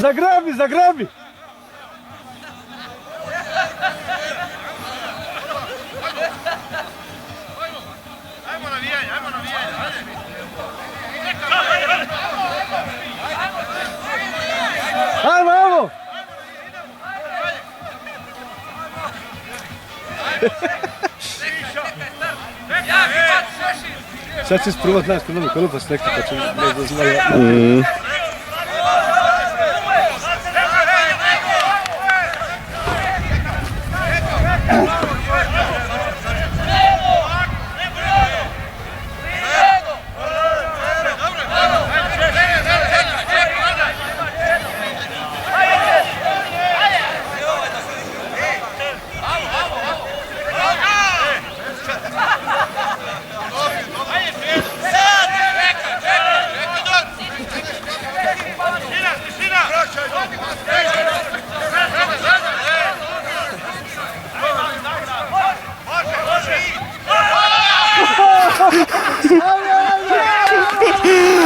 Zagrabi, zagrabi! Ajmo navijanje, ajde! Ajmo! Sad će sprovat naš kod ono pa stekti pa će ne dozvolja.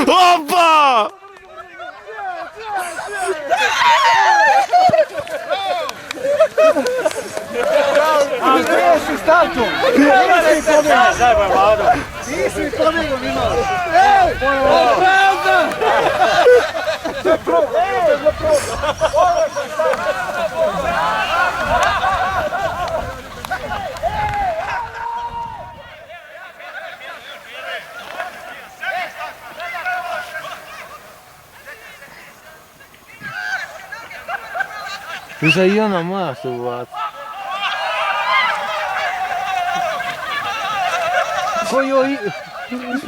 Opa! Gdje si startu? Nisi pobjegao imao. Ej! Pravda! Za proba! Za i ona moja se uvaci. Koji joj...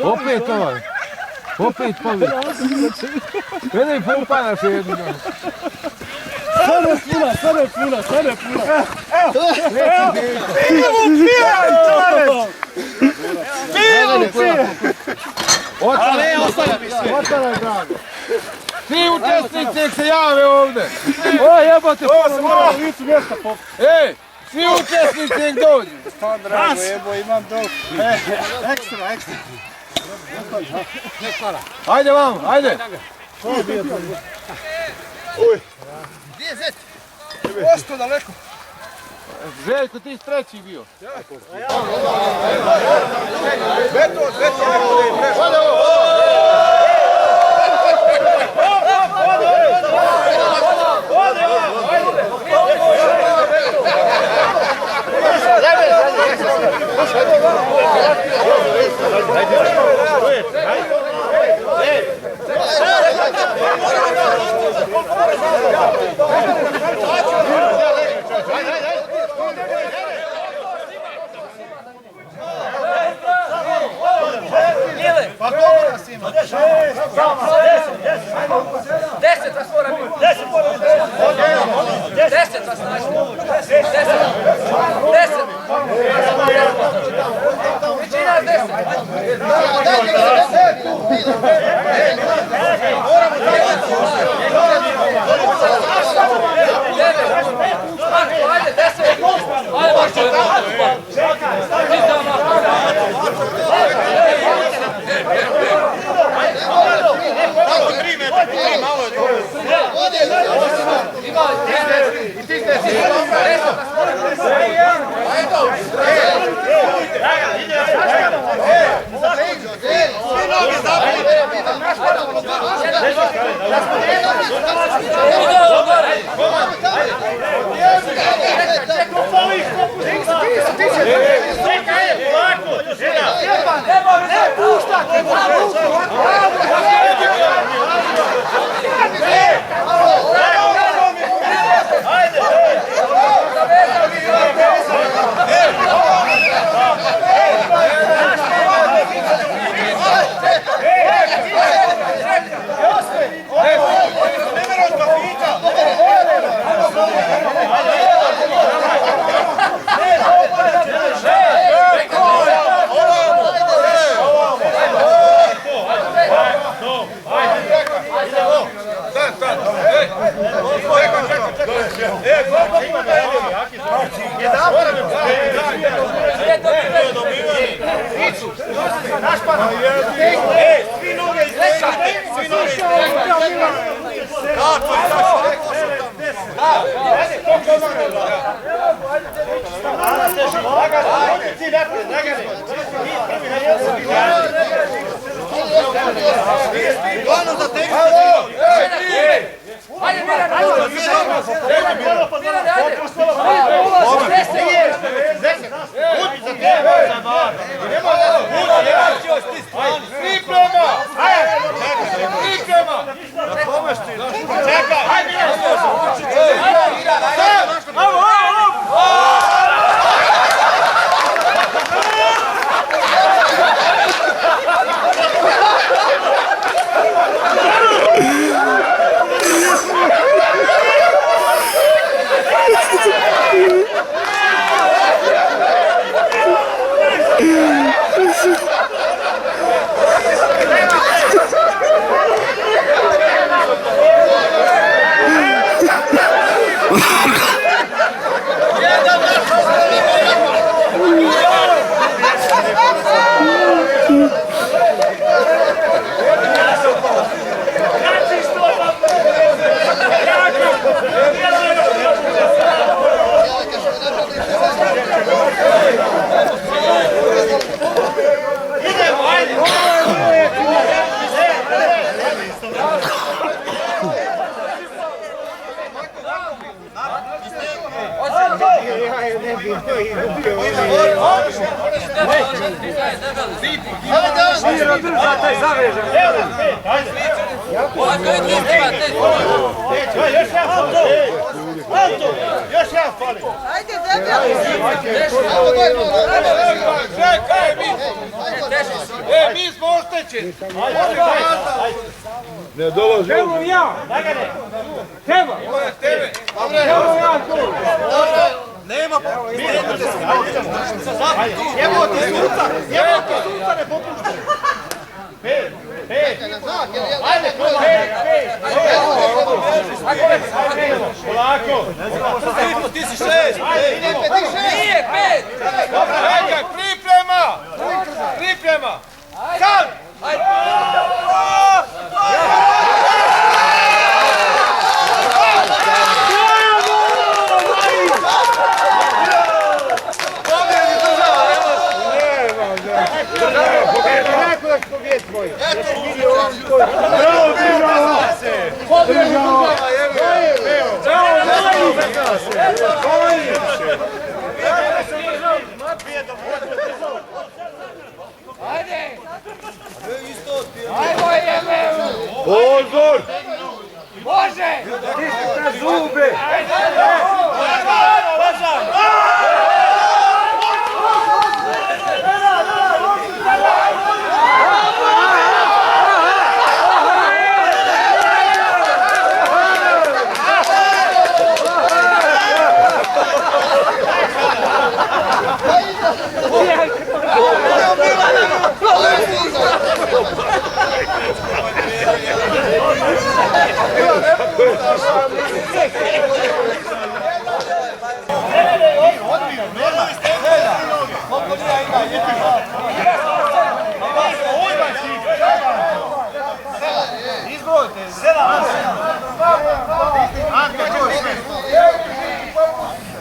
Opet ovaj. Opet pobjeg. Gledaj pumpana se jedno. Sada je puna! Otvaraj, drago! Svi učesnici nek se jave ovdje. O jebote, ovo se mora u licu mjesta pop. Ej, svi učesnici nek dođu. Pa drago, jebo, imam dok. Ekstra. Ajde vam, ajde. Gdje je Zet? Osto daleko. Željko, ti si treći bio. Beto! Pa koliko nas ima? 10 vas mora biti. 10 vas naći. 10. Većina 3 noge iz Mi smo oštećeni! Ne dolazi. Evo ja! Teba! Evo ja tu! Nema Evo ti suca ne popušta. Ajde, polako. Ti si 6. Nije 5! Čekaj, priprema! Priprema! Sad! Pozor! Može! Stisnite zube!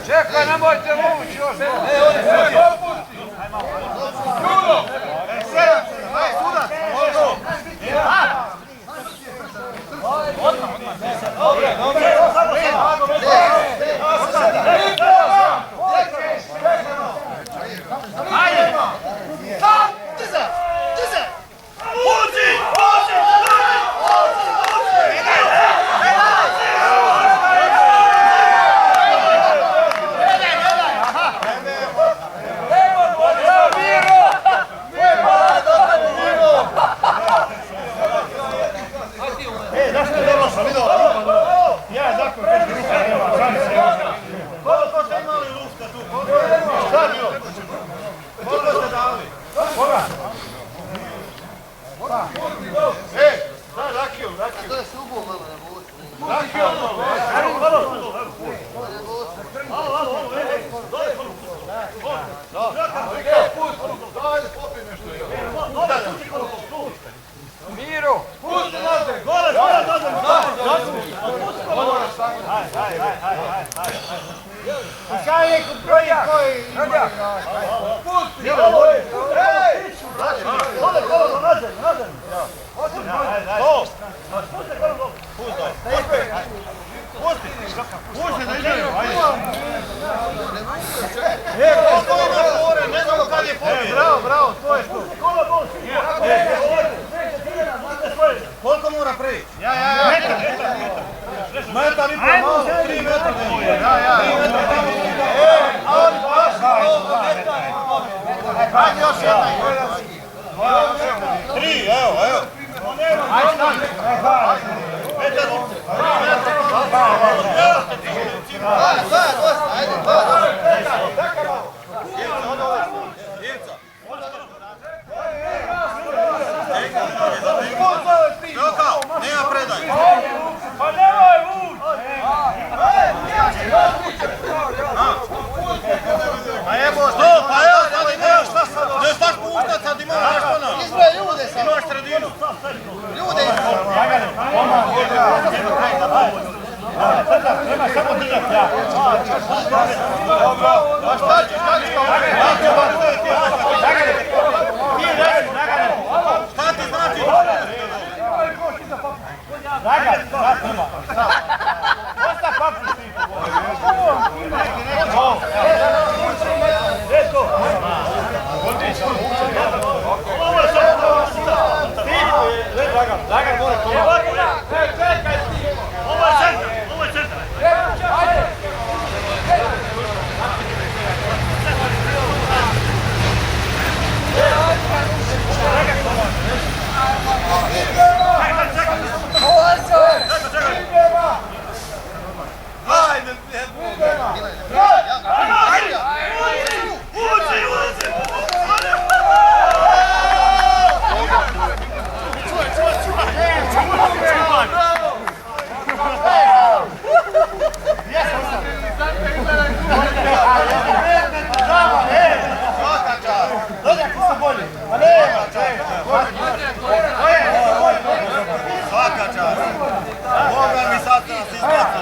Čekaj, nemojte mući još! Miro! Pusti nas! Šajnik u broji koji ima. Bravo, to je to. Koliko mora prići? Metar i malo, 3 metra. Ajde još jedna. 3, evo. Nema predaj. Pa nemoj vuć! Pa evo, sad imaš šta sad? Ne staš puštat, sad imaš nešto na. Izbroj ljude sad. Imaš sredinu. Ljude izbroj. Nema samo držati, ja. Dobro. A šta ćeš, šta ćeš kao vreme? Šta ti znači? Zagar, sad ima. Osta papu svi. Zagar mora to. Čekaj ti. Ovo je centar. Ajde. Svaka čast. Boga mi sad nas izbaca.